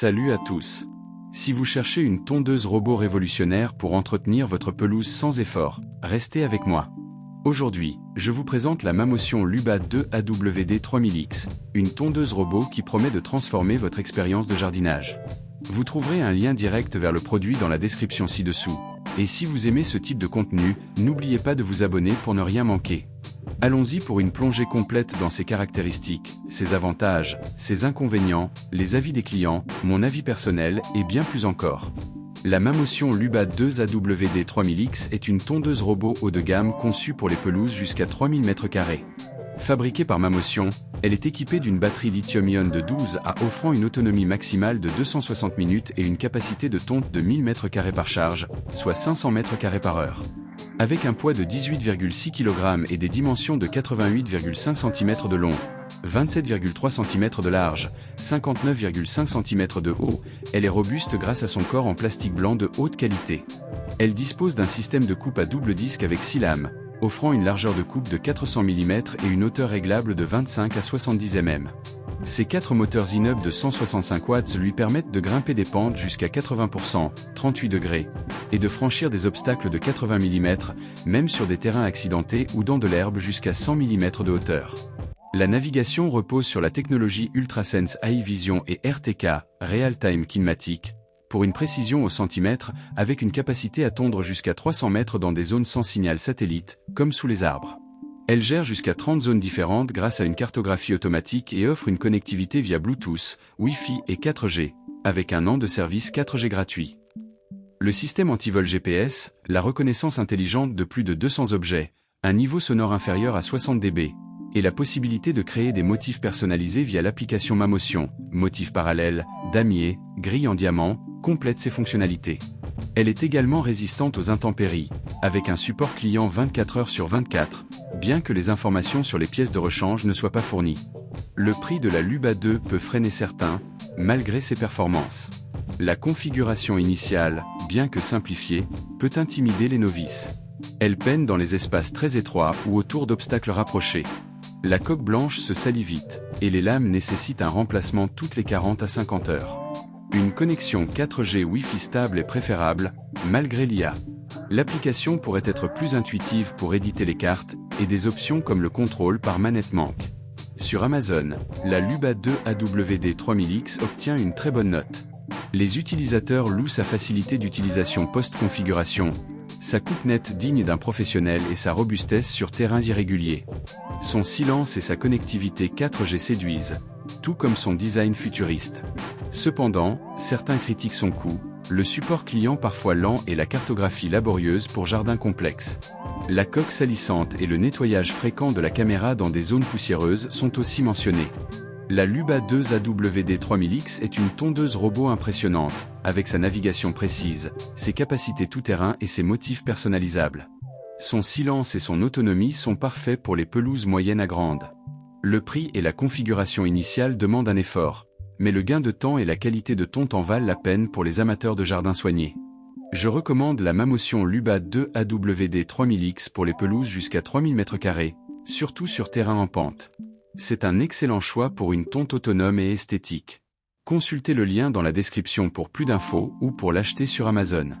Salut à tous. Si vous cherchez une tondeuse robot révolutionnaire pour entretenir votre pelouse sans effort, restez avec moi. Aujourd'hui, je vous présente la Mamotion Luba 2 AWD 3000X, une tondeuse robot qui promet de transformer votre expérience de jardinage. Vous trouverez un lien direct vers le produit dans la description ci-dessous. Et si vous aimez ce type de contenu, n'oubliez pas de vous abonner pour ne rien manquer. Allons-y pour une plongée complète dans ses caractéristiques, ses avantages, ses inconvénients, les avis des clients, mon avis personnel et bien plus encore. La Mamotion Luba 2 AWD 3000X est une tondeuse robot haut de gamme conçue pour les pelouses jusqu'à 3000 m². Fabriquée par Mamotion, elle est équipée d'une batterie lithium-ion de 12 A offrant une autonomie maximale de 260 minutes et une capacité de tonte de 1000 m² par charge, soit 500 m² par heure. Avec un poids de 18,6 kg et des dimensions de 88,5 cm de long, 27,3 cm de large, 59,5 cm de haut, elle est robuste grâce à son corps en plastique blanc de haute qualité. Elle dispose d'un système de coupe à double disque avec 6 lames, offrant une largeur de coupe de 400 mm et une hauteur réglable de 25 à 70 mm. Ces 4 moteurs Inob de 165 watts lui permettent de grimper des pentes jusqu'à 80%, 38 degrés, et de franchir des obstacles de 80 mm, même sur des terrains accidentés ou dans de l'herbe jusqu'à 100 mm de hauteur. La navigation repose sur la technologie UltraSense AI Vision et RTK, Real Time Kinematic, pour une précision au centimètre, avec une capacité à tondre jusqu'à 300 mètres dans des zones sans signal satellite, comme sous les arbres. Elle gère jusqu'à 30 zones différentes grâce à une cartographie automatique et offre une connectivité via Bluetooth, Wi-Fi et 4G, avec un an de service 4G gratuit. Le système anti-vol GPS, la reconnaissance intelligente de plus de 200 objets, un niveau sonore inférieur à 60 dB, et la possibilité de créer des motifs personnalisés via l'application Mamotion, motifs parallèles, damier, grille en diamant, complètent ses fonctionnalités. Elle est également résistante aux intempéries, avec un support client 24 heures sur 24, bien que les informations sur les pièces de rechange ne soient pas fournies. Le prix de la Luba 2 peut freiner certains, malgré ses performances. La configuration initiale, bien que simplifiée, peut intimider les novices. Elle peine dans les espaces très étroits ou autour d'obstacles rapprochés. La coque blanche se salit vite, et les lames nécessitent un remplacement toutes les 40 à 50 heures. Une connexion 4G Wi-Fi stable est préférable, malgré l'IA. L'application pourrait être plus intuitive pour éditer les cartes, et des options comme le contrôle par manette manquent. Sur Amazon, la Luba 2 AWD 3000X obtient une très bonne note. Les utilisateurs louent sa facilité d'utilisation post-configuration, sa coupe nette digne d'un professionnel et sa robustesse sur terrains irréguliers. Son silence et sa connectivité 4G séduisent, tout comme son design futuriste. Cependant, certains critiquent son coût, le support client parfois lent et la cartographie laborieuse pour jardins complexes. La coque salissante et le nettoyage fréquent de la caméra dans des zones poussiéreuses sont aussi mentionnés. La Luba 2 AWD 3000X est une tondeuse robot impressionnante, avec sa navigation précise, ses capacités tout-terrain et ses motifs personnalisables. Son silence et son autonomie sont parfaits pour les pelouses moyennes à grandes. Le prix et la configuration initiale demandent un effort, mais le gain de temps et la qualité de tonte en valent la peine pour les amateurs de jardins soignés. Je recommande la Mamotion Luba 2 AWD 3000X pour les pelouses jusqu'à 3000 m², surtout sur terrain en pente. C'est un excellent choix pour une tonte autonome et esthétique. Consultez le lien dans la description pour plus d'infos ou pour l'acheter sur Amazon.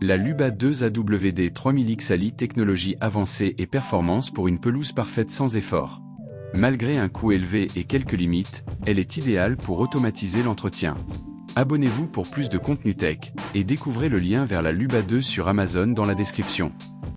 La Luba 2 AWD 3000X allie technologie avancée et performance pour une pelouse parfaite sans effort. Malgré un coût élevé et quelques limites, elle est idéale pour automatiser l'entretien. Abonnez-vous pour plus de contenu tech, et découvrez le lien vers la Luba 2 sur Amazon dans la description.